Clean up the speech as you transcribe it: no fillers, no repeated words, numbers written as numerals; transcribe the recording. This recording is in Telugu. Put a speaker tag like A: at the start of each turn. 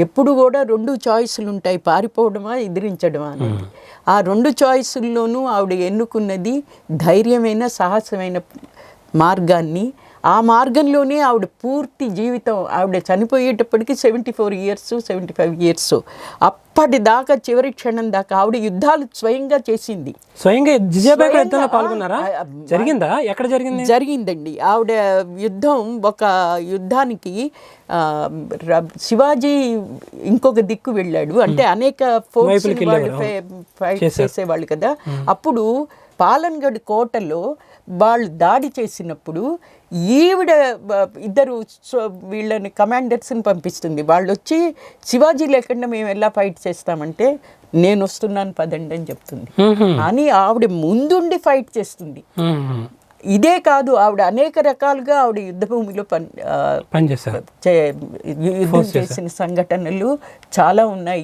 A: ఎప్పుడు కూడా 2 చాయిస్లు ఉంటాయి, పారిపోవడమా ఎదిరించడమా అనేది. ఆ 2 చాయిస్ల్లోనూ ఆవిడ ఎన్నుకున్నది ధైర్యమైన సాహసమైన మార్గాన్ని. ఆ మార్గంలోనే ఆవిడ పూర్తి జీవితం, ఆవిడ చనిపోయేటప్పటికి 74 ఇయర్స్ 75 ఇయర్స్, అప్పటిదాకా చివరి క్షణం దాకా ఆవిడ యుద్ధాలు స్వయంగా చేసింది.
B: స్వయంగా జిజాబాయి కూడా యుద్ధంలో పాల్గొన్నారా? జరిగిందా? ఎక్కడ జరిగింది?
A: జరిగిందండి. ఆవిడ యుద్ధం, ఒక యుద్ధానికి శివాజీ ఇంకొక దిక్కు వెళ్ళాడు, అంటే అనేక ఫోర్స్ ఫైట్ చేసేవాళ్ళు కదా. అప్పుడు పాలన్గఢ్ కోటలో వాళ్ళు దాడి చేసినప్పుడు ఈవిడ ఇద్దరు వీళ్ళని కమాండర్స్ని పంపిస్తుంది. వాళ్ళు వచ్చి శివాజీ లేకుండా మేము ఎలా ఫైట్ చేస్తామంటే, నేను వస్తున్నాను పదండి అని చెప్తుంది. అని ఆవిడ ముందుండి ఫైట్ చేస్తుంది. ఇదే కాదు, ఆవిడ అనేక రకాలుగా ఆవిడ యుద్ధ భూమిలో యుద్ధం చేసిన సంఘటనలు చాలా ఉన్నాయి.